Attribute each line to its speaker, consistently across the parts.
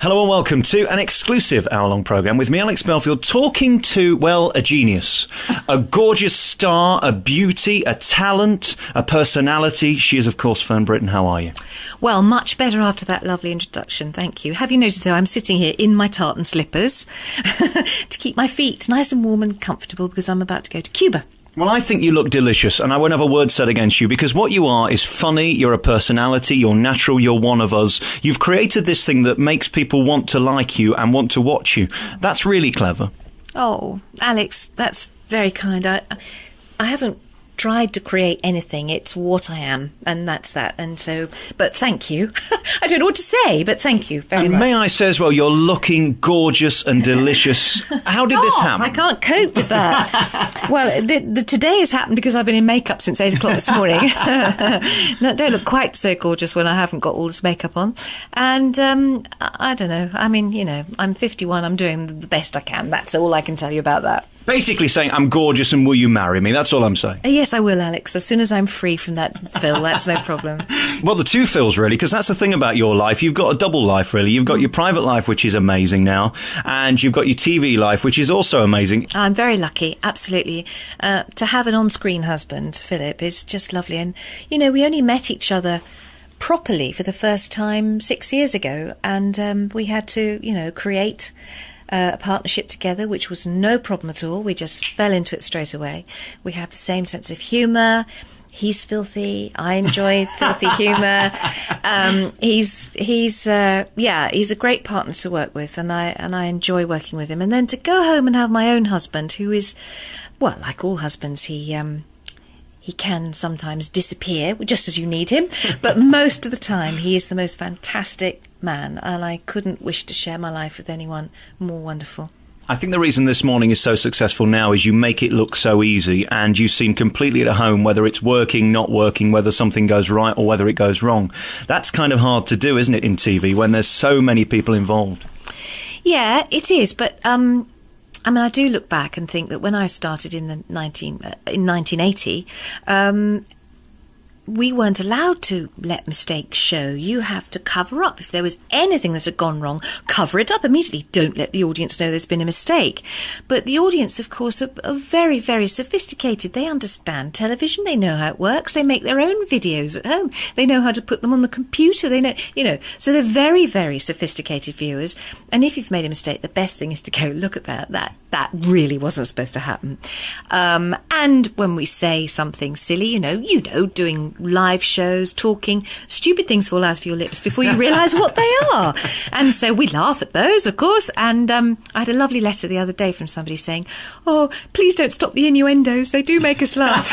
Speaker 1: Hello and welcome to an exclusive hour-long programme with me, Alex Belfield, talking to, well, a genius. A gorgeous star, a beauty, a talent, a personality. She is, of course, Fern Britton. How are you?
Speaker 2: Well, much better after that lovely introduction, thank you. Have you noticed, though, I'm sitting here in my tartan slippers to keep my feet nice and warm and comfortable because I'm about to go to Cuba.
Speaker 1: Well, I think you look delicious, and I won't have a word said against you, because what you are is funny, you're a personality, you're natural, you're one of us. You've created this thing that makes people want to like you and want to watch you. That's really clever.
Speaker 2: Oh, Alex, that's very kind. I haven't tried to create anything. It's what I am, and that's that. And so, but thank you. I don't know what to say, but thank you very much.
Speaker 1: May I say as well, you're looking gorgeous and delicious. How did this happen?
Speaker 2: I can't cope with that. Well, the today has happened because I've been in makeup since 8 o'clock this morning. No, don't look quite so gorgeous when I haven't got all this makeup on. And I don't know. I mean, you know, I'm 51. I'm doing the best I can. That's all I can tell you about that.
Speaker 1: Basically saying, I'm gorgeous and will you marry me? That's all I'm saying.
Speaker 2: Yes, I will, Alex. As soon as I'm free from that Phil, that's no problem.
Speaker 1: Well, the two Phils, really, because that's the thing about your life. You've got a double life, really. You've got your private life, which is amazing now, and you've got your TV life, which is also amazing.
Speaker 2: I'm very lucky, absolutely. To have an on-screen husband, Philip, is just lovely. And, you know, we only met each other properly for the first time 6 years ago, and we had to, you know, create a partnership together, which was no problem at all. We just fell into it straight away. We have the same sense of humour. He's filthy. I enjoy filthy humour. He's a great partner to work with, and I enjoy working with him. And then to go home and have my own husband, who is, well, like all husbands, he can sometimes disappear just as you need him, but most of the time he is the most fantastic man, and I couldn't wish to share my life with anyone more wonderful.
Speaker 1: I think the reason this morning is so successful now is you make it look so easy, and you seem completely at home, whether it's working, not working, whether something goes right or whether it goes wrong. That's kind of hard to do, isn't it, in TV, when there's so many people involved?
Speaker 2: Yeah, it is, but I mean, I do look back and think that when I started in 1980, we weren't allowed to let mistakes show. You have to cover up. If there was anything that had gone wrong, cover it up immediately. Don't let the audience know there's been a mistake. But the audience, of course, are very, very sophisticated. They understand television. They know how it works. They make their own videos at home. They know how to put them on the computer. They know, you know, so they're very, very sophisticated viewers. And if you've made a mistake, the best thing is to go, look at that. That really wasn't supposed to happen. And when we say something silly, you know, doing live shows, talking, stupid things fall out of your lips before you realise what they are. And so we laugh at those, of course. And I had a lovely letter the other day from somebody saying, oh, please don't stop the innuendos. They do make us laugh.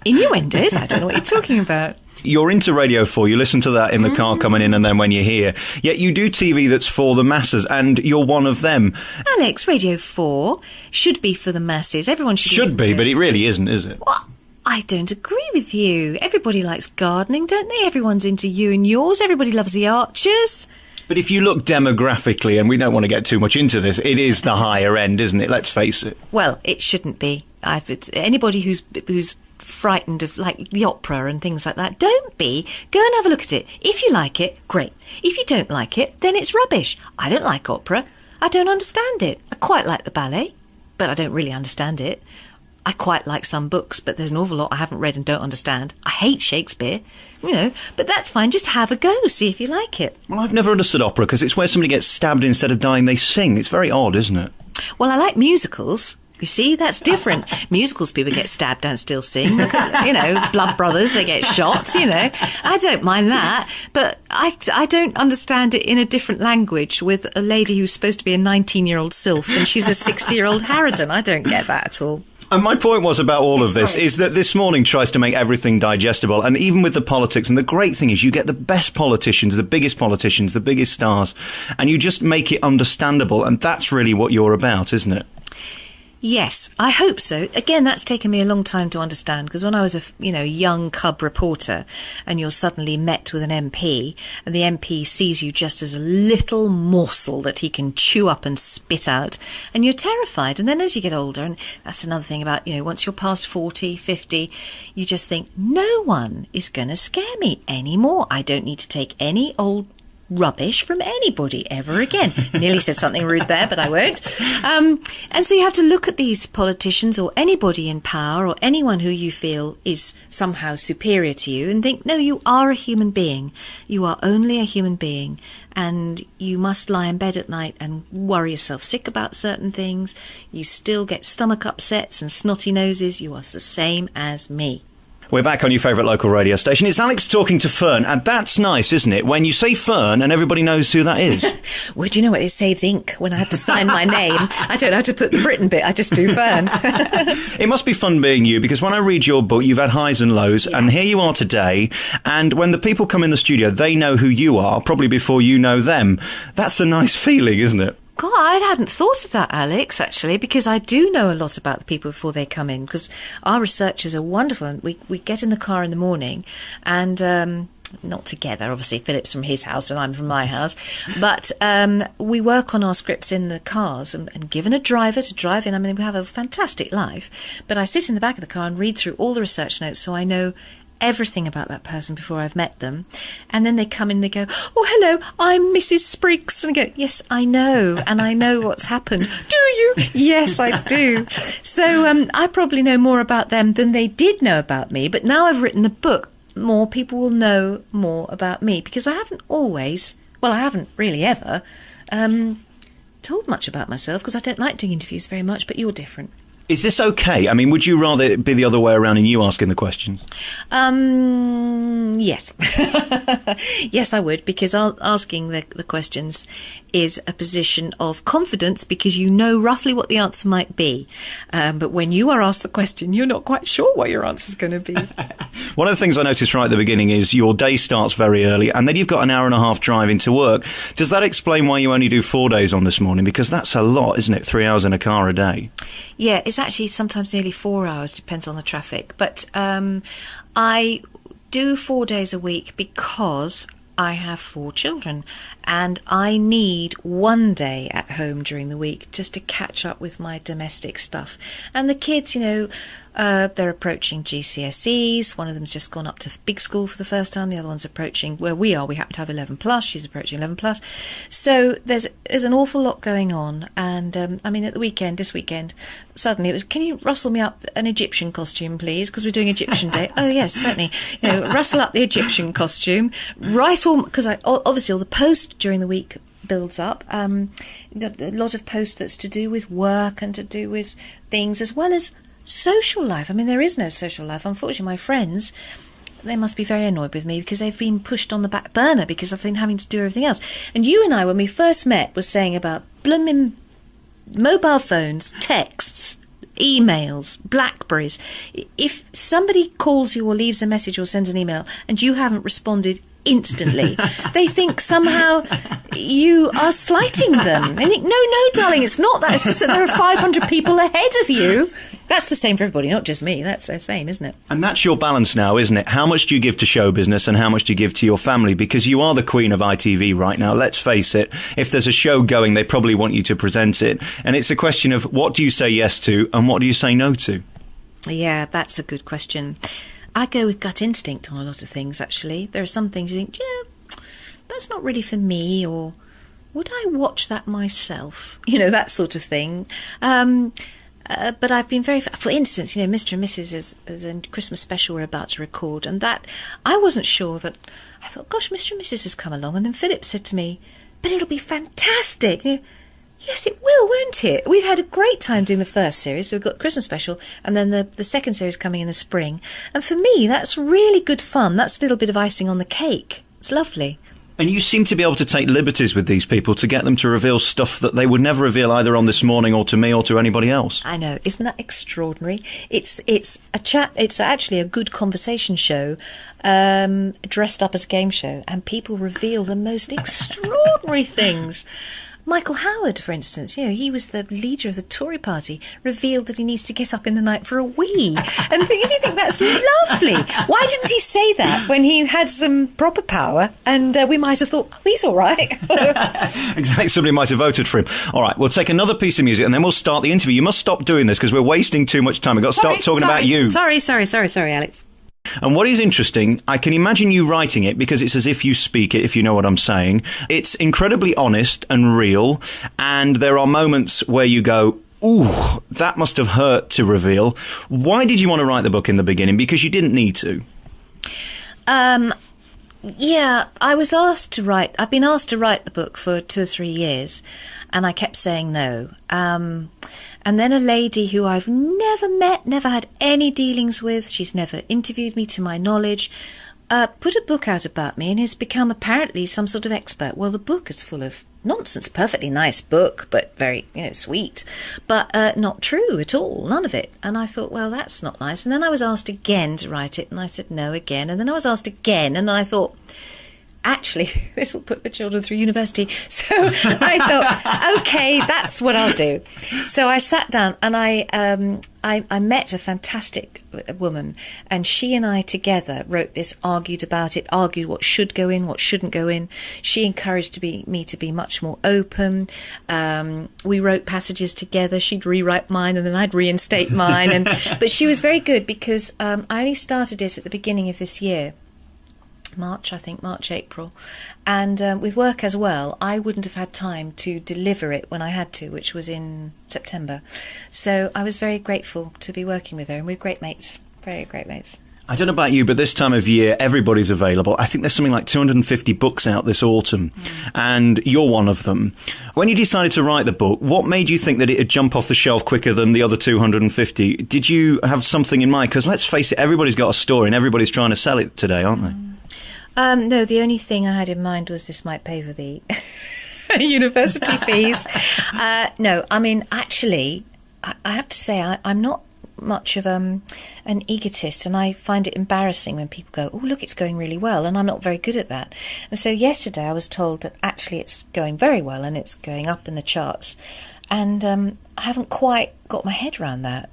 Speaker 2: Innuendos? I don't know what you're talking about.
Speaker 1: You're into Radio 4, you listen to that in the car coming in and then when you're here. Yet you do TV that's for the masses, and you're one of them.
Speaker 2: Alex, Radio 4 should be for the masses. Everyone should
Speaker 1: be, but it really isn't, is it?
Speaker 2: Well, I don't agree with you. Everybody likes gardening, don't they? Everyone's into you and yours. Everybody loves the Archers.
Speaker 1: But if you look demographically, and we don't want to get too much into this, it is the higher end, isn't it? Let's face it.
Speaker 2: Well, it shouldn't be. Anybody who's frightened of, like, the opera and things like that, don't be. Go and have a look at it. If you like it, great. If you don't like it, then it's rubbish. I don't like opera. I don't understand it. I quite like the ballet, but I don't really understand it. I quite like some books, but there's an awful lot I haven't read and don't understand. I hate Shakespeare, you know, but that's fine. Just have a go, see if you like it.
Speaker 1: Well, I've never understood opera because it's where somebody gets stabbed instead of dying, they sing. It's very odd, isn't it?
Speaker 2: Well, I like musicals. You see, that's different. Musicals, people get stabbed and still sing. Look at, you know, Blood Brothers, they get shot, you know. I don't mind that. But I don't understand it in a different language with a lady who's supposed to be a 19-year-old sylph and she's a 60-year-old harridan. I don't get that at all.
Speaker 1: And my point was about all of this is that this morning tries to make everything digestible, and even with the politics, and the great thing is you get the best politicians, the biggest stars, and you just make it understandable, and that's really what you're about, isn't it?
Speaker 2: Yes, I hope so. Again, that's taken me a long time to understand, because when I was a young cub reporter and you're suddenly met with an MP and the MP sees you just as a little morsel that he can chew up and spit out, and you're terrified. And then as you get older, and that's another thing about, once you're past 40, 50, you just think, no one is going to scare me anymore. I don't need to take any old rubbish from anybody ever again. Nearly said something rude there, but I won't. And so you have to look at these politicians or anybody in power or anyone who you feel is somehow superior to you and think, no, you are a human being. You are only a human being, and you must lie in bed at night and worry yourself sick about certain things. You still get stomach upsets and snotty noses. You are the same as me.
Speaker 1: We're back on your favourite local radio station. It's Alex talking to Fern, and that's nice, isn't it? When you say Fern and everybody knows who that is.
Speaker 2: Well, do you know what? It saves ink when I have to sign my name. I don't have to put the Britton bit, I just do Fern.
Speaker 1: It must be fun being you, because when I read your book, you've had highs and lows, and here you are today, and when the people come in the studio, they know who you are, probably before you know them. That's a nice feeling, isn't it?
Speaker 2: God, I hadn't thought of that, Alex, actually, because I do know a lot about the people before they come in, because our researchers are wonderful. And we get in the car in the morning and... not together, obviously. Philip's from his house and I'm from my house. But we work on our scripts in the cars and given a driver to drive in. I mean, we have a fantastic life. But I sit in the back of the car and read through all the research notes so I know everything about that person before I've met them. And then they come in and they go, oh, hello, I'm Mrs. Spriggs. And I go, yes, I know. And I know what's happened. Do you? Yes, I do. So I probably know more about them than they did know about me. But now I've written the book, more people will know more about me, because I haven't always, well, I haven't really ever told much about myself, because I don't like doing interviews very much, but you're different.
Speaker 1: Is this okay? I mean, would you rather it be the other way around and you asking the questions?
Speaker 2: Yes. Yes, I would, because asking the questions is a position of confidence because you know roughly what the answer might be. But when you are asked the question, you're not quite sure what your answer is going to be.
Speaker 1: One of the things I noticed right at the beginning is your day starts very early and then you've got an hour and a half drive into work. Does that explain why you only do 4 days on this morning? Because that's a lot, isn't it? 3 hours in a car a day.
Speaker 2: Yeah, it's actually sometimes nearly 4 hours, depends on the traffic. But I do 4 days a week because I have 4 children and I need 1 day at home during the week just to catch up with my domestic stuff. And the kids, you know, they're approaching GCSEs. One of them's just gone up to big school for the first time. The other one's approaching where we are. We happen to have 11 plus. She's approaching 11 plus. So there's an awful lot going on. And I mean, at the weekend, this weekend, suddenly it was, can you rustle me up an Egyptian costume, please? Because we're doing Egyptian Day. Oh, yes, certainly. You know, rustle up the Egyptian costume. Right all, because obviously all the post during the week builds up. Got a lot of post that's to do with work and to do with things as well as social life. I mean, there is no social life. Unfortunately, my friends, they must be very annoyed with me because they've been pushed on the back burner because I've been having to do everything else. And you and I, when we first met, was saying about blooming mobile phones, texts, emails, Blackberries. If somebody calls you or leaves a message or sends an email and you haven't responded instantly, they think somehow you are slighting them. And think, no, darling, it's not that. It's just that there are 500 people ahead of you. That's the same for everybody, not just me. That's the same, isn't it?
Speaker 1: And that's your balance now, isn't it? How much do you give to show business and how much do you give to your family? Because you are the queen of ITV right now. Let's face it. If there's a show going, they probably want you to present it. And it's a question of what do you say yes to and what do you say no to?
Speaker 2: Yeah, that's a good question. I go with gut instinct on a lot of things, actually. There are some things you think, yeah, that's not really for me, or would I watch that myself? You know, that sort of thing. But I've been very... For instance, you know, Mr. and Mrs. is a Christmas special we're about to record, and that... I wasn't sure that... I thought, gosh, Mr. and Mrs. has come along, and then Philip said to me, but it'll be fantastic. You know, yes, it will, won't it? We've had a great time doing the first series, so we've got the Christmas special, and then the second series coming in the spring. And for me, that's really good fun. That's a little bit of icing on the cake. It's lovely.
Speaker 1: And you seem to be able to take liberties with these people to get them to reveal stuff that they would never reveal either on This Morning or to me or to anybody else.
Speaker 2: I know. Isn't that extraordinary? It's a chat. It's actually a good conversation show dressed up as a game show, and people reveal the most extraordinary things. Michael Howard, for instance, you know, he was the leader of the Tory party, revealed that he needs to get up in the night for a wee. And you think that's lovely. Why didn't he say that when he had some proper power? And we might have thought, oh, he's all right.
Speaker 1: Exactly. Somebody might have voted for him. All right, we'll take another piece of music and then we'll start the interview. You must stop doing this because we're wasting too much time. We've got to start talking about you.
Speaker 2: Sorry, Alex.
Speaker 1: And what is interesting, I can imagine you writing it because it's as if you speak it, if you know what I'm saying. It's incredibly honest and real, and there are moments where you go, ooh, that must have hurt to reveal. Why did you want to write the book in the beginning? Because you didn't need to.
Speaker 2: Yeah, I was asked to write. I've been asked to write the book for 2 or 3 years, and I kept saying no. And then a lady who I've never met, never had any dealings with, she's never interviewed me to my knowledge, put a book out about me and has become apparently some sort of expert. Well, the book is full of nonsense. Perfectly nice book, but very, sweet, but not true at all, none of it. And I thought, well, that's not nice. And then I was asked again to write it, and I said no again. And then I was asked again, and I thought, actually, this will put the children through university. So I thought, okay, that's what I'll do. So I sat down and I met a fantastic woman, and she and I together wrote this, argued about it, argued what should go in, what shouldn't go in. She encouraged me to be much more open. We wrote passages together. She'd rewrite mine and then I'd reinstate mine. But she was very good because I only started it at the beginning of this year. March, April. And with work as well, I wouldn't have had time to deliver it when I had to, which was in September. So I was very grateful to be working with her, and we're great mates, very great mates.
Speaker 1: I don't know about you, but this time of year, everybody's available. I think there's something like 250 books out this autumn, and you're one of them. When you decided to write the book, what made you think that it'd jump off the shelf quicker than the other 250? Did you have something in mind? Because let's face it, everybody's got a story, and everybody's trying to sell it today, aren't they?
Speaker 2: No, the only thing I had in mind was this might pay for the university fees. No, I mean, actually, I have to say I'm not much of an egotist, and I find it embarrassing when people go, oh, look, it's going really well, and I'm not very good at that. And so yesterday I was told that actually it's going very well and it's going up in the charts, and I haven't quite got my head around that.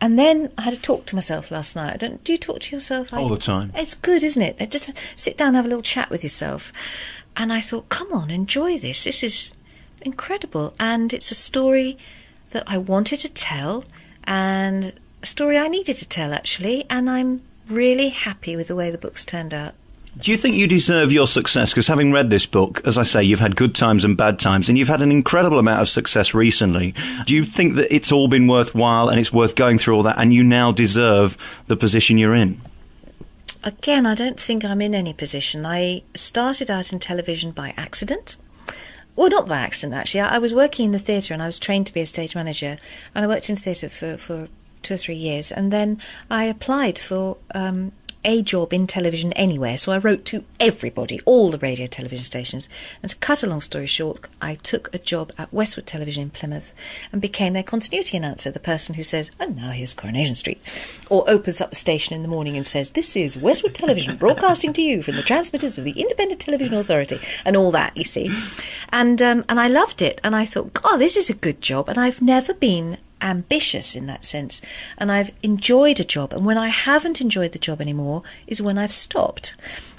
Speaker 2: And then I had to talk to myself last night. Do you talk to yourself?
Speaker 1: All the time.
Speaker 2: It's good, isn't it? Just sit down and have a little chat with yourself. And I thought, come on, enjoy this. This is incredible. And it's a story that I wanted to tell, and a story I needed to tell, actually. And I'm really happy with the way the book's turned out.
Speaker 1: Do you think you deserve your success? Because having read this book, as I say, you've had good times and bad times, and you've had an incredible amount of success recently. Do you think that it's all been worthwhile and it's worth going through all that, and you now deserve the position you're in?
Speaker 2: Again, I don't think I'm in any position. I started out in television by accident. Well, not by accident, actually. I was working in the theatre, and I was trained to be a stage manager, and I worked in theatre for 2 or 3 years, and then I applied for a job in television anywhere. So I wrote to everybody, all the radio television stations. And to cut a long story short, I took a job at Westwood Television in Plymouth and became their continuity announcer, the person who says, oh, now here's Coronation Street, or opens up the station in the morning and says, this is Westwood Television broadcasting to you from the transmitters of the Independent Television Authority, and all that, you see. And I loved it, and I thought, oh, this is a good job. And I've never been ambitious in that sense, and I've enjoyed a job, and when I haven't enjoyed the job anymore is when I've stopped,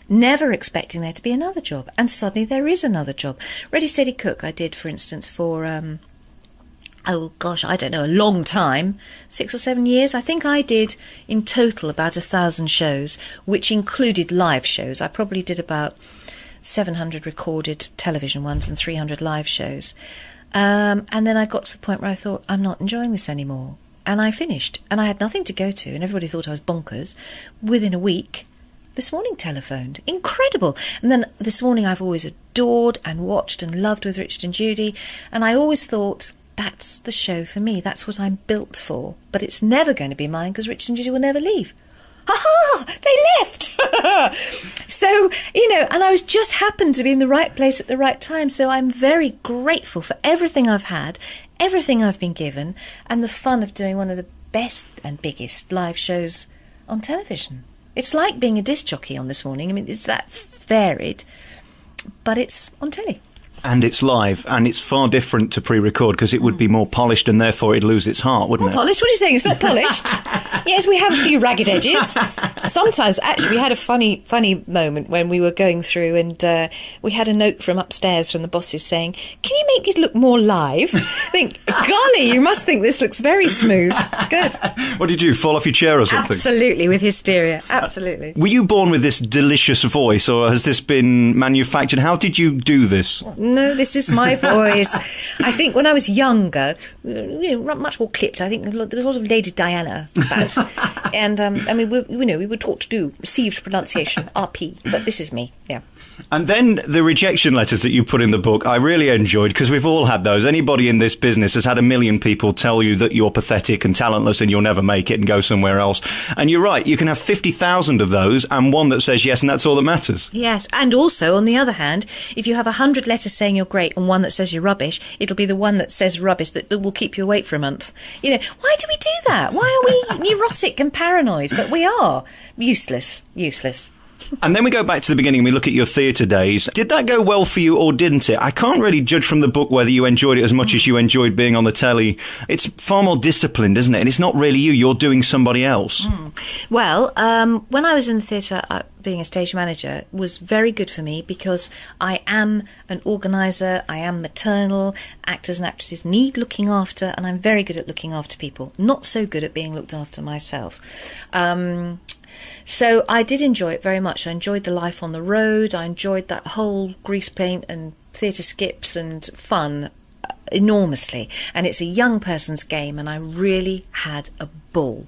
Speaker 2: never expecting there to be another job, and suddenly there is another job. Ready Steady Cook I did, for instance, for oh gosh, I don't know, a long time, 6 or 7 years. I think I did in total about 1,000 shows, which included live shows. I probably did about 700 recorded television ones and 300 live shows. And then I got to the point where I thought, I'm not enjoying this anymore. And I finished. And I had nothing to go to, and everybody thought I was bonkers. Within a week, This Morning telephoned. Incredible. And then This Morning I've always adored and watched and loved with Richard and Judy. And I always thought, that's the show for me. That's what I'm built for. But it's never going to be mine because Richard and Judy will never leave. Ha-ha! They left! So, and I was just happened to be in the right place at the right time. So I'm very grateful for everything I've had, everything I've been given, and the fun of doing one of the best and biggest live shows on television. It's like being a disc jockey on This Morning. I mean, it's that varied, but it's on telly.
Speaker 1: And it's live, and it's far different to pre-record because it would be more polished and therefore it'd lose its heart, wouldn't it?
Speaker 2: Polished? What are you saying? It's not polished. Yes, we have a few ragged edges. Sometimes, actually, we had a funny moment when we were going through, and we had a note from upstairs from the bosses saying, "Can you make it look more live?" I think, golly, you must think this looks very smooth. Good.
Speaker 1: What did you do, fall off your chair or something?
Speaker 2: Absolutely, with hysteria. Absolutely.
Speaker 1: Were you born with this delicious voice, or has this been manufactured? How did you do this?
Speaker 2: No, this is my voice. I think when I was younger, much more clipped. I think there was a lot of Lady Diana about. And, we were taught to do received pronunciation, RP, but this is me, yeah.
Speaker 1: And then the rejection letters that you put in the book, I really enjoyed, because we've all had those. Anybody in this business has had a million people tell you that you're pathetic and talentless and you'll never make it and go somewhere else. And you're right, you can have 50,000 of those and one that says yes, and that's all that matters.
Speaker 2: Yes, and also, on the other hand, if you have 100 letters saying you're great and one that says you're rubbish, it'll be the one that says rubbish that will keep you awake for a month. You know, why do we do that? Why are we neurotic and paranoid? But we are. Useless.
Speaker 1: And then we go back to the beginning and we look at your theatre days. Did that go well for you or didn't it? I can't really judge from the book whether you enjoyed it as much as you enjoyed being on the telly. It's far more disciplined, isn't it? And it's not really you're doing somebody else.
Speaker 2: Well, when I was in the theatre, being a stage manager was very good for me because I am an organiser, I am maternal, actors and actresses need looking after, and I'm very good at looking after people. Not so good at being looked after myself. So I did enjoy it very much. I enjoyed the life on the road. I enjoyed that whole grease paint and theatre skips and fun enormously. And it's a young person's game, and I really had a ball.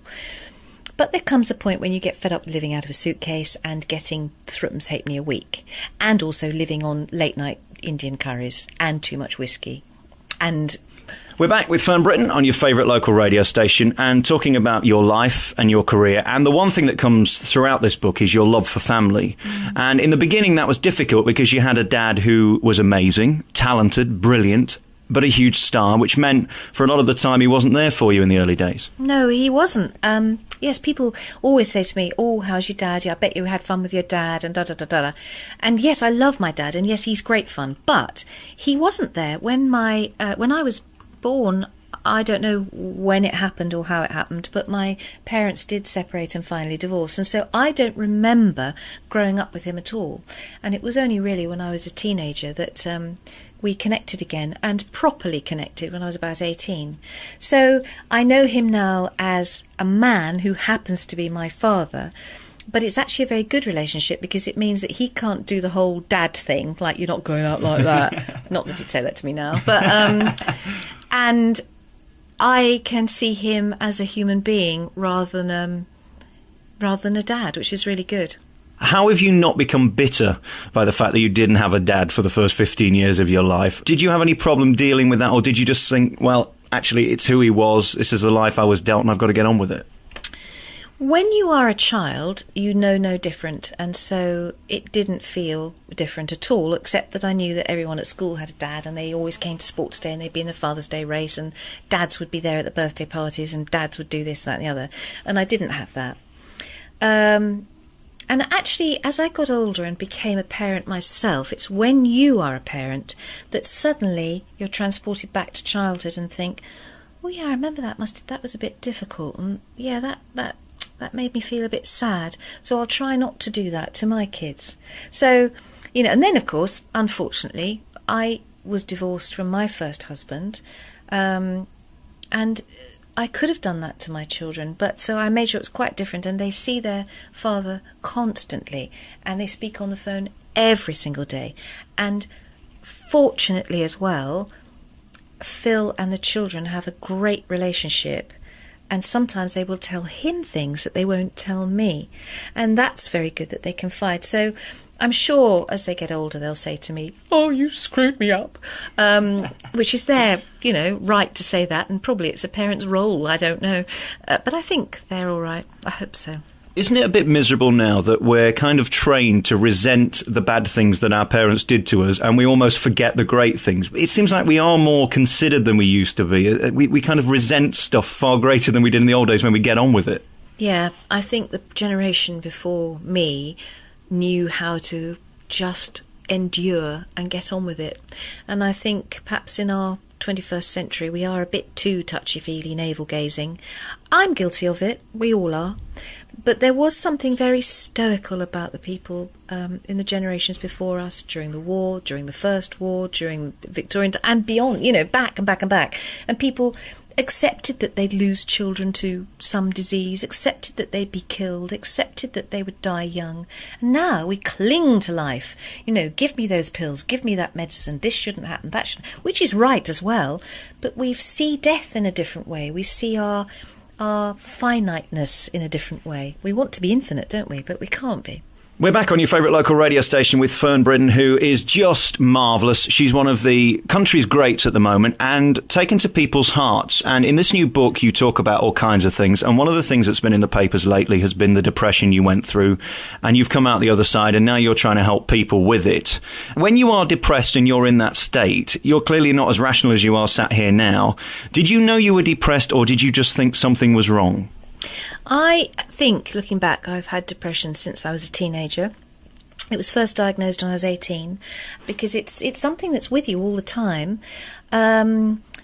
Speaker 2: But there comes a point when you get fed up living out of a suitcase and getting threepence halfpenny a week, and also living on late night Indian curries and too much whiskey. And
Speaker 1: we're back with Fern Britton on your favourite local radio station and talking about your life and your career. And the one thing that comes throughout this book is your love for family. And in the beginning, that was difficult because you had a dad who was amazing, talented, brilliant, but a huge star, which meant for a lot of the time he wasn't there for you in the early days.
Speaker 2: No, he wasn't. Yes, people always say to me, "Oh, how's your dad? Yeah, I bet you had fun with your dad," and da-da-da-da. And yes, I love my dad, and yes, he's great fun. But he wasn't there when I was born. I don't know when it happened or how it happened, but my parents did separate and finally divorce, and so I don't remember growing up with him at all. And it was only really when I was a teenager that we connected again, and properly connected, when I was about 18. So I know him now as a man who happens to be my father, but it's actually a very good relationship because it means that he can't do the whole dad thing, like, "You're not going out like that." Not that you'd say that to me now, but and I can see him as a human being rather than a dad, which is really good.
Speaker 1: How have you not become bitter by the fact that you didn't have a dad for the first 15 years of your life? Did you have any problem dealing with that, or did you just think, well, actually, it's who he was, this is the life I was dealt, and I've got to get on with it?
Speaker 2: When you are a child, you know no different, and so it didn't feel different at all, except that I knew that everyone at school had a dad, and they always came to sports day, and they'd be in the Father's Day race, and dads would be there at the birthday parties, and dads would do this, that and the other, and I didn't have that. And actually, as I got older and became a parent myself, it's when you are a parent that suddenly you're transported back to childhood and think, "Oh yeah, I remember that was a bit difficult, and yeah, that made me feel a bit sad, so I'll try not to do that to my kids." So, and then of course, unfortunately, I was divorced from my first husband, and I could have done that to my children, but so I made sure it was quite different, and they see their father constantly, and they speak on the phone every single day. And fortunately as well, Phil and the children have a great relationship, and sometimes they will tell him things that they won't tell me, and that's very good that they confide. So I'm sure as they get older they'll say to me, "Oh, you screwed me up," which is their, right to say that, and probably it's a parent's role, I don't know. But I think they're all right. I hope so.
Speaker 1: Isn't it a bit miserable now that we're kind of trained to resent the bad things that our parents did to us, and we almost forget the great things? It seems like we are more considered than we used to be. We kind of resent stuff far greater than we did in the old days when we get on with it.
Speaker 2: Yeah, I think the generation before me knew how to just endure and get on with it. And I think perhaps in our 21st century we are a bit too touchy-feely, navel-gazing. I'm guilty of it, we all are. But there was something very stoical about the people in the generations before us, during the war, during the First War, during Victorian and beyond, back and back and back. And people accepted that they'd lose children to some disease, accepted that they'd be killed, accepted that they would die young. And now we cling to life. Give me those pills, give me that medicine, this shouldn't happen, that shouldn't, which is right as well. But we see death in a different way. We see our finiteness in a different way. We want to be infinite, don't we? But we can't be.
Speaker 1: We're back on your favourite local radio station with Fern Britton, who is just marvellous. She's one of the country's greats at the moment and taken to people's hearts. And in this new book, you talk about all kinds of things. And one of the things that's been in the papers lately has been the depression you went through. And you've come out the other side, and now you're trying to help people with it. When you are depressed and you're in that state, you're clearly not as rational as you are sat here now. Did you know you were depressed, or did you just think something was wrong?
Speaker 2: I think, looking back, I've had depression since I was a teenager. It was first diagnosed when I was 18, because it's something that's with you all the time.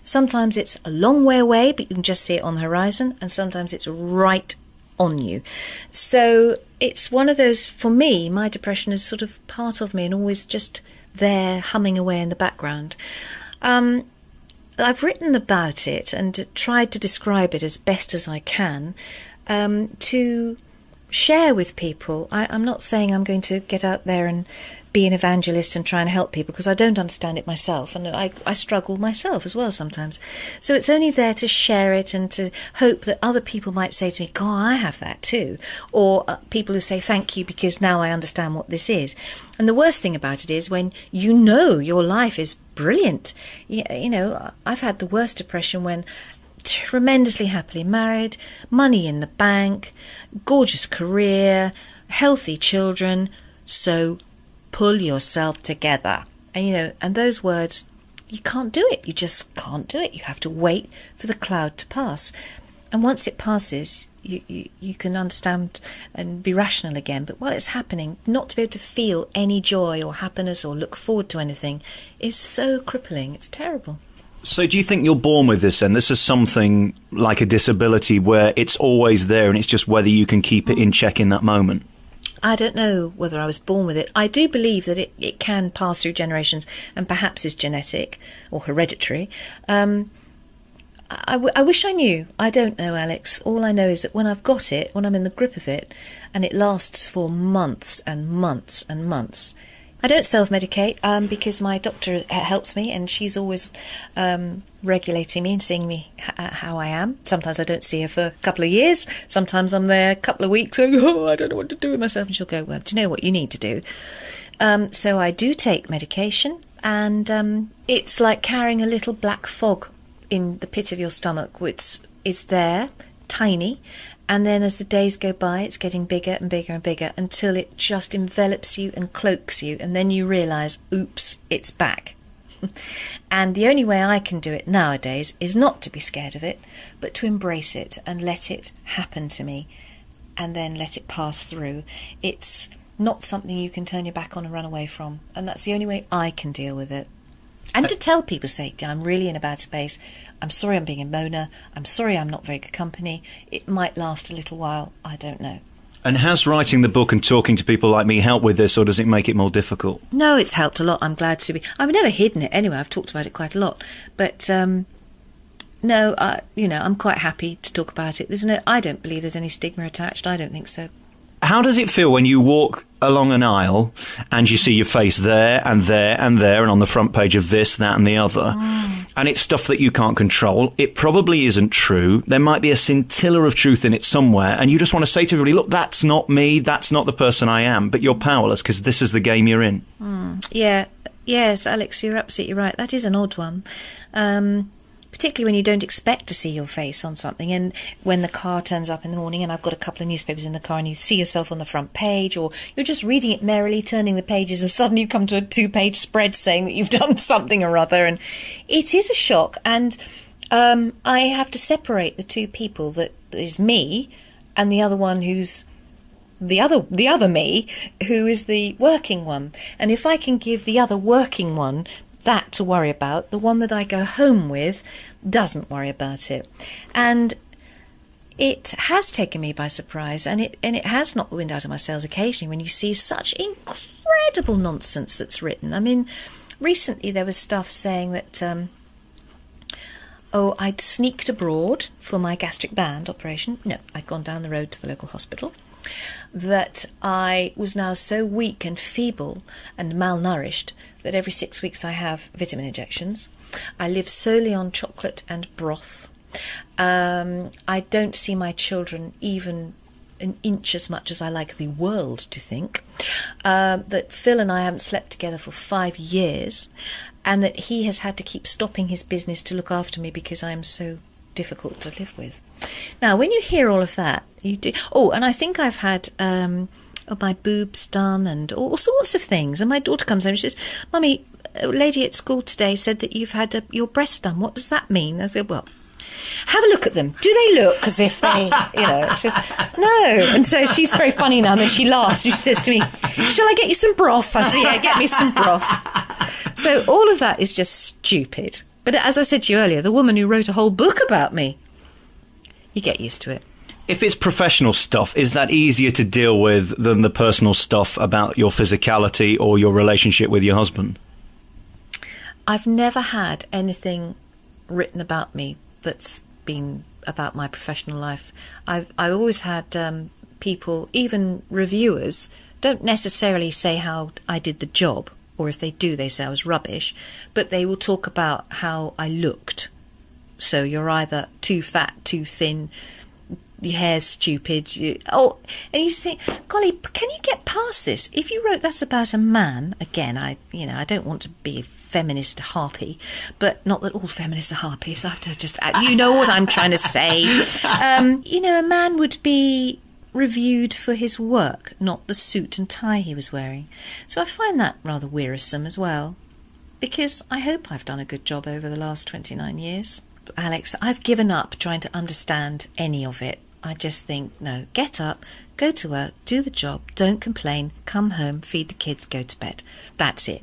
Speaker 2: Sometimes it's a long way away, but you can just see it on the horizon, and sometimes it's right on you. So it's one of those, for me, my depression is sort of part of me and always just there humming away in the background. I've written about it and tried to describe it as best as I can, to share with people. I'm not saying I'm going to get out there and be an evangelist and try and help people, because I don't understand it myself, and I struggle myself as well sometimes. So it's only there to share it and to hope that other people might say to me, God, I have that too. Or people who say thank you because now I understand what this is. And the worst thing about it is when your life is brilliant. I've had the worst depression when tremendously happily married, money in the bank, gorgeous career, healthy children. So pull yourself together. And those words, you can't do it. You just can't do it. You have to wait for the cloud to pass. And once it passes, you can understand and be rational again. But while it's happening, not to be able to feel any joy or happiness or look forward to anything is so crippling. It's terrible.
Speaker 1: So do you think you're born with this then? This is something like a disability where it's always there and it's just whether you can keep it in check in that moment?
Speaker 2: I don't know whether I was born with it. I do believe that it can pass through generations and perhaps is genetic or hereditary. I wish I knew. I don't know, Alex. All I know is that when I've got it, when I'm in the grip of it, and it lasts for months and months and months. I don't self-medicate because my doctor helps me, and she's always regulating me and seeing me how I am. Sometimes I don't see her for a couple of years. Sometimes I'm there a couple of weeks going, I don't know what to do with myself. And she'll go, well, do you know what you need to do? So I do take medication, and it's like carrying a little black fog in the pit of your stomach, which is there, tiny. And then as the days go by, it's getting bigger and bigger and bigger until it just envelops you and cloaks you. And then you realise, oops, it's back. And the only way I can do it nowadays is not to be scared of it, but to embrace it and let it happen to me and then let it pass through. It's not something you can turn your back on and run away from. And that's the only way I can deal with it. And to tell people, say, I'm really in a bad space. I'm sorry I'm being a moaner. I'm sorry I'm not very good company. It might last a little while. I don't know.
Speaker 1: And has writing the book and talking to people like me help with this, or does it make it more difficult?
Speaker 2: No, it's helped a lot. I'm glad to be. I've never hidden it anyway. I've talked about it quite a lot. But no, I'm quite happy to talk about it. I don't believe there's any stigma attached. I don't think so.
Speaker 1: How does it feel when you walk along an aisle and you see your face there and there and there and on the front page of this, that and the other, and it's stuff that you can't control? It probably isn't true. There might be a scintilla of truth in it somewhere, and you just want to say to everybody, look, that's not me, that's not the person I am, but you're powerless because this is the game you're in.
Speaker 2: Yeah. Yes, Alex, you're absolutely right. That is an odd one. Particularly when you don't expect to see your face on something, and when the car turns up in the morning and I've got a couple of newspapers in the car and you see yourself on the front page, or you're just reading it merrily, turning the pages, and suddenly you come to a 2-page spread saying that you've done something or other, and it is a shock. And I have to separate the two people, that is me and the other one who's the other me, who is the working one. And if I can give the other working one that to worry about, the one that I go home with doesn't worry about it. And It has taken me by surprise, and it has knocked the wind out of my sails occasionally when you see such incredible nonsense that's written. I mean, recently there was stuff saying that, I'd sneaked abroad for my gastric band operation. No, I'd gone down the road to the local hospital. That I was now so weak and feeble and malnourished that every 6 weeks I have vitamin injections. I live solely on chocolate and broth. I don't see my children even an inch as much as I like the world to think. That Phil and I haven't slept together for 5 years, and that he has had to keep stopping his business to look after me because I am so difficult to live with. Now, when you hear all of that, you do. Oh, and I think I've had my boobs done and all sorts of things. And my daughter comes home and she says, "Mummy, a lady at school today said that you've had your breasts done. What does that mean?" I said, "Well, have a look at them. Do they look as if they, She says, "No." And so she's very funny now, and then she laughs. She says to me, "Shall I get you some broth?" I say, "Yeah, get me some broth." So all of that is just stupid. But as I said to you earlier, the woman who wrote a whole book about me, you get used to it.
Speaker 1: If it's professional stuff, is that easier to deal with than the personal stuff about your physicality or your relationship with your husband?
Speaker 2: I've never had anything written about me that's been about my professional life. I always had people, even reviewers, don't necessarily say how I did the job, or if they do, they say I was rubbish, but they will talk about how I looked. So you're either too fat, too thin, your hair's stupid. And you just think, golly, can you get past this? If you wrote that about a man, again, I don't want to be a feminist harpy, but not that all feminists are harpies. I have to just, you know what I'm trying to say. A man would be reviewed for his work, not the suit and tie he was wearing. So I find that rather wearisome as well, because I hope I've done a good job over the last 29 years. Alex, I've given up trying to understand any of it. I just think, no, get up, go to work, do the job, don't complain, come home, feed the kids, go to bed. That's it.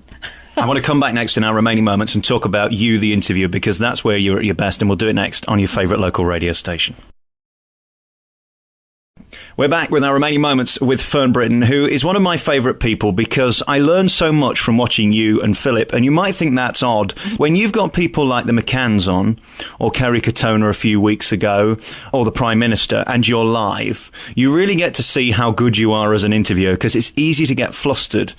Speaker 1: I want to come back next in our remaining moments and talk about you, the interviewer, because that's where you're at your best, and we'll do it next on your favourite local radio station. We're back with our remaining moments with Fern Britton, who is one of my favourite people because I learn so much from watching you and Philip, and you might think that's odd. When you've got people like the McCanns on, or Kerry Katona a few weeks ago, or the Prime Minister, and you're live, you really get to see how good you are as an interviewer, because it's easy to get flustered.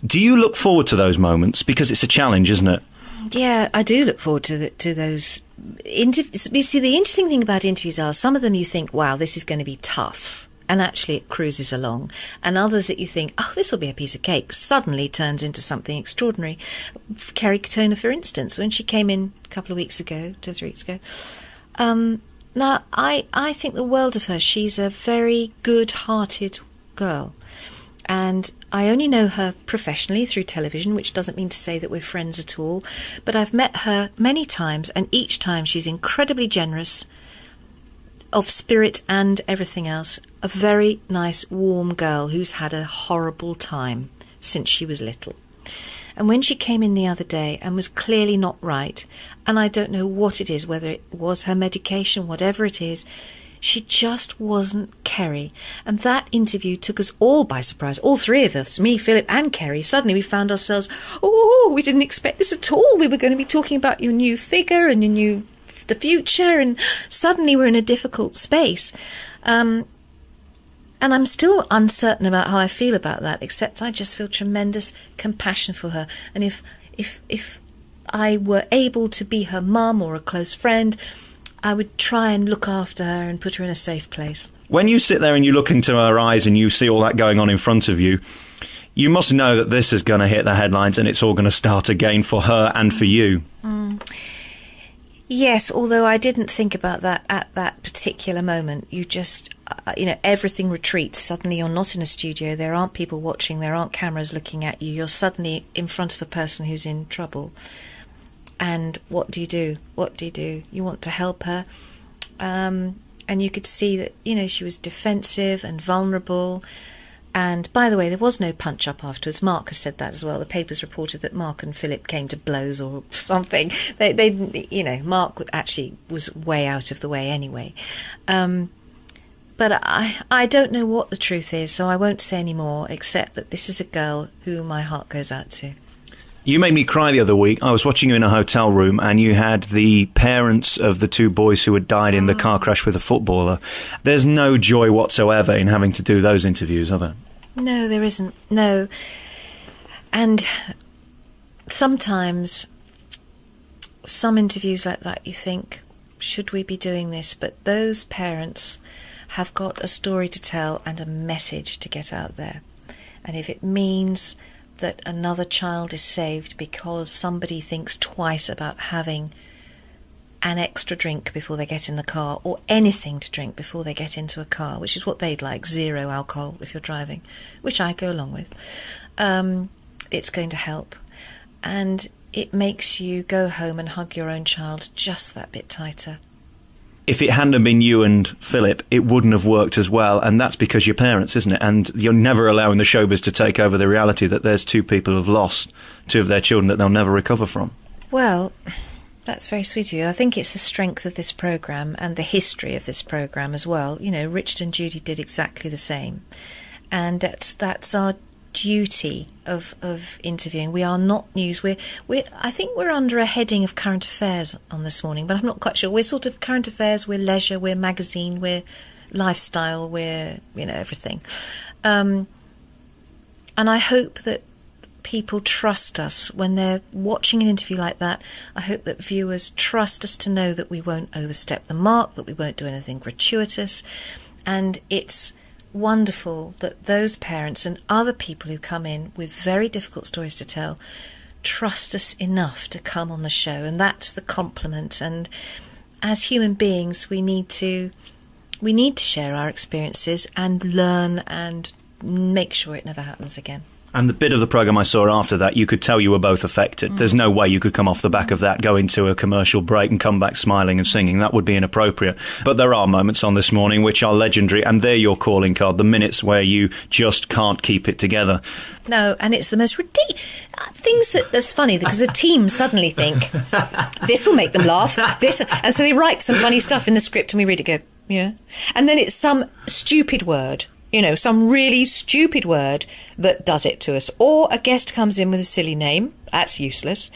Speaker 1: Do you look forward to those moments? Because it's a challenge, isn't it?
Speaker 2: Yeah, I do look forward to those interviews. You see, the interesting thing about interviews are some of them you think, wow, this is going to be tough. And actually it cruises along. And others that you think, oh, this will be a piece of cake, suddenly turns into something extraordinary. Kerry Katona, for instance, when she came in a couple of weeks ago, 2 or 3 weeks ago. Now, I think the world of her. She's a very good-hearted girl. And I only know her professionally through television, which doesn't mean to say that we're friends at all. But I've met her many times, and each time she's incredibly generous, of spirit and everything else. A very nice, warm girl who's had a horrible time since she was little. And when she came in the other day and was clearly not right, and I don't know what it is, whether it was her medication, whatever it is, she just wasn't Kerry. And that interview took us all by surprise, all three of us, me, Philip and Kerry. Suddenly we found ourselves, we didn't expect this at all. We were going to be talking about your new figure and the future, and suddenly we're in a difficult space. And I'm still uncertain about how I feel about that, except I just feel tremendous compassion for her. And if I were able to be her mum or a close friend, I would try and look after her and put her in a safe place.
Speaker 1: When you sit there and you look into her eyes and you see all that going on in front of you, you must know that this is going to hit the headlines and it's all going to start again for her and for you.
Speaker 2: Yes, although I didn't think about that at that particular moment. You just, everything retreats. Suddenly you're not in a studio. There aren't people watching. There aren't cameras looking at you. You're suddenly in front of a person who's in trouble. And what do you do? What do you do? You want to help her. And you could see that, she was defensive and vulnerable. And by the way, there was no punch-up afterwards. Mark has said that as well. The papers reported that Mark and Philip came to blows or something. Mark actually was way out of the way anyway. But I don't know what the truth is, so I won't say any more, except that this is a girl who my heart goes out to.
Speaker 1: You made me cry the other week. I was watching you in a hotel room and you had the parents of the 2 boys who had died in the car crash with a footballer. There's no joy whatsoever in having to do those interviews, are there?
Speaker 2: No, there isn't. No. And sometimes some interviews like that you think, should we be doing this? But those parents have got a story to tell and a message to get out there. And if it means that another child is saved because somebody thinks twice about having an extra drink before they get in the car, or anything to drink before they get into a car, which is what they'd like, 0 alcohol if you're driving, which I go along with, it's going to help. And it makes you go home and hug your own child just that bit tighter.
Speaker 1: If it hadn't been you and Philip, it wouldn't have worked as well, and that's because you're parents, isn't it? And you're never allowing the showbiz to take over the reality that there's 2 people who've lost 2 of their children that they'll never recover from.
Speaker 2: Well, that's very sweet of you. I think it's the strength of this programme and the history of this programme as well. You know, Richard and Judy did exactly the same. And that's our duty of interviewing. We are not news. I think we're under a heading of current affairs on this morning, but I'm not quite sure. We're sort of current affairs, we're leisure, we're magazine, we're lifestyle, we're, everything. And I hope that people trust us when they're watching an interview like that. I hope that viewers trust us to know that we won't overstep the mark, that we won't do anything gratuitous. And it's wonderful that those parents and other people who come in with very difficult stories to tell trust us enough to come on the show, and that's the compliment. And as human beings, we need to share our experiences and learn and make sure it never happens again.
Speaker 1: And the bit of the programme I saw after that, you could tell you were both affected. There's no way you could come off the back of that, go into a commercial break and come back smiling and singing. That would be inappropriate. But there are moments on This Morning which are legendary, and they're your calling card, the minutes where you just can't keep it together.
Speaker 2: No, and it's the most ridiculous things that's funny, because the team suddenly think, this will make them laugh, and so they write some funny stuff in the script and we read it, go, yeah. And then it's some stupid word. Some really stupid word that does it to us. Or a guest comes in with a silly name. That's useless.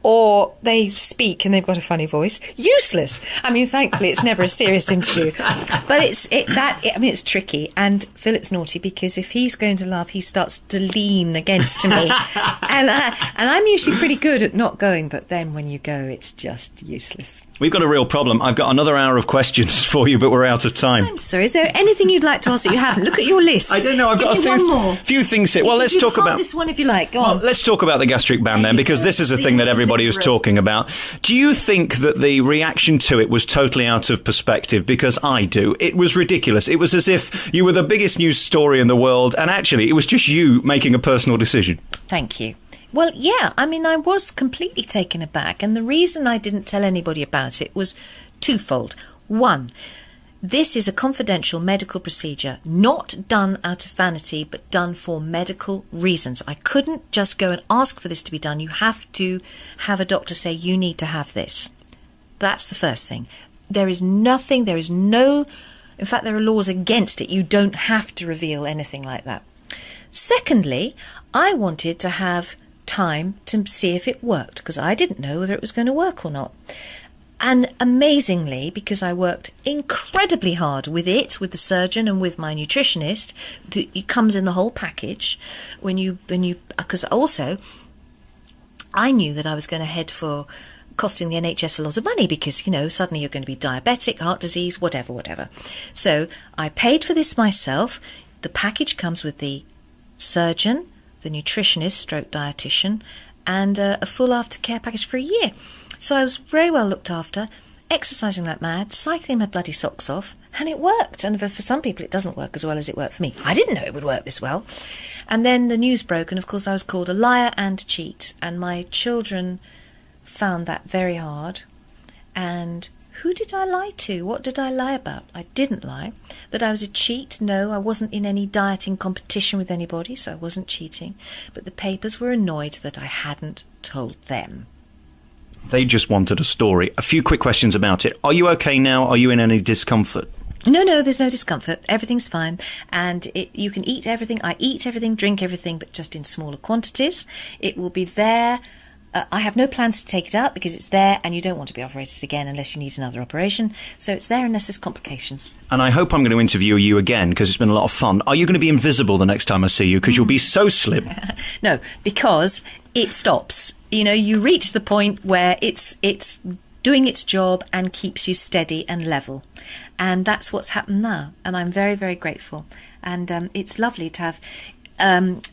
Speaker 2: Or they speak and they've got a funny voice. Useless. I mean, thankfully, it's never a serious interview. But it's tricky. And Philip's naughty because if he's going to laugh, he starts to lean against me. and I'm usually pretty good at not going. But then when you go, it's just useless.
Speaker 1: We've got a real problem. I've got another hour of questions for you, but we're out of time.
Speaker 2: I'm sorry. Is there anything you'd like to ask that you haven't? Look at your list.
Speaker 1: I don't know. I've got a few things here. Well, let's talk about
Speaker 2: this one if you like. Go on.
Speaker 1: Let's talk about the gastric band then, because this is a thing that everybody was talking about. Do you think that the reaction to it was totally out of perspective? Because I do. It was ridiculous. It was as if you were the biggest news story in the world, and actually it was just you making a personal decision.
Speaker 2: Thank you. Well, yeah, I mean, I was completely taken aback, and the reason I didn't tell anybody about it was twofold. One, this is a confidential medical procedure, not done out of vanity, but done for medical reasons. I couldn't just go and ask for this to be done. You have to have a doctor say, you need to have this. That's the first thing. In fact, there are laws against it. You don't have to reveal anything like that. Secondly, I wanted to have time to see if it worked, because I didn't know whether it was going to work or not. And amazingly, because I worked incredibly hard with the surgeon and with my nutritionist, it comes in the whole package. Because also I knew that I was going to head for costing the NHS a lot of money, because suddenly you're going to be diabetic, heart disease, whatever. So I paid for this myself. The package comes with the surgeon, the nutritionist stroke dietitian, and a full aftercare package for a year. So I was very well looked after, exercising like mad, cycling my bloody socks off, and it worked. And for some people it doesn't work as well as it worked for me. I didn't know it would work this well. And then the news broke, and of course I was called a liar and cheat, and my children found that very hard. And who did I lie to? What did I lie about? I didn't lie. That I was a cheat? No, I wasn't in any dieting competition with anybody, so I wasn't cheating. But the papers were annoyed that I hadn't told them.
Speaker 1: They just wanted a story. A few quick questions about it. Are you okay now? Are you in any discomfort?
Speaker 2: No, there's no discomfort. Everything's fine. And you can eat everything. I eat everything, drink everything, but just in smaller quantities. It will be there. I have no plans to take it out because it's there and you don't want to be operated again unless you need another operation. So it's there unless there's complications.
Speaker 1: And I hope I'm going to interview you again because it's been a lot of fun. Are you going to be invisible the next time I see you because you'll be so slim?
Speaker 2: No, because it stops. You reach the point where it's doing its job and keeps you steady and level. And that's what's happened now. And I'm very, very grateful. And it's lovely to have...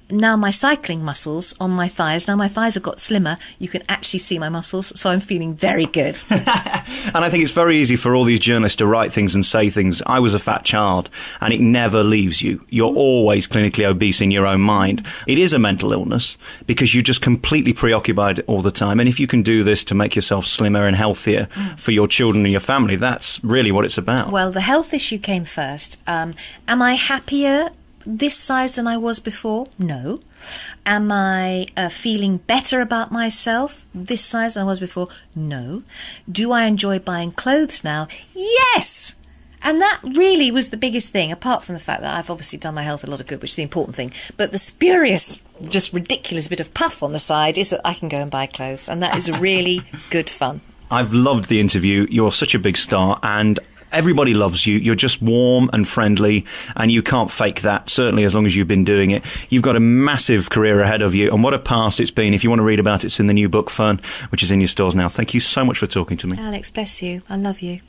Speaker 2: now my cycling muscles on my thighs, now my thighs have got slimmer, you can actually see my muscles, so I'm feeling very good.
Speaker 1: And I think it's very easy for all these journalists to write things and say things. I was a fat child, and it never leaves you. You're always clinically obese in your own mind. It is a mental illness because you're just completely preoccupied all the time. And if you can do this to make yourself slimmer and healthier for your children and your family, that's really what it's about.
Speaker 2: Well, the health issue came first. Am I happier this size than I was before? No. Am I feeling better about myself this size than I was before? No. Do I enjoy buying clothes now? Yes! And that really was the biggest thing, apart from the fact that I've obviously done my health a lot of good, which is the important thing. But the spurious, just ridiculous bit of puff on the side is that I can go and buy clothes. And that is really good fun.
Speaker 1: I've loved the interview. You're such a big star, and everybody loves you. You're just warm and friendly, and you can't fake that, certainly as long as you've been doing it. You've got a massive career ahead of you, and what a past it's been. If you want to read about it, it's in the new book, Fern, which is in your stores now. Thank you so much for talking to me.
Speaker 2: Alex, bless you. I love you.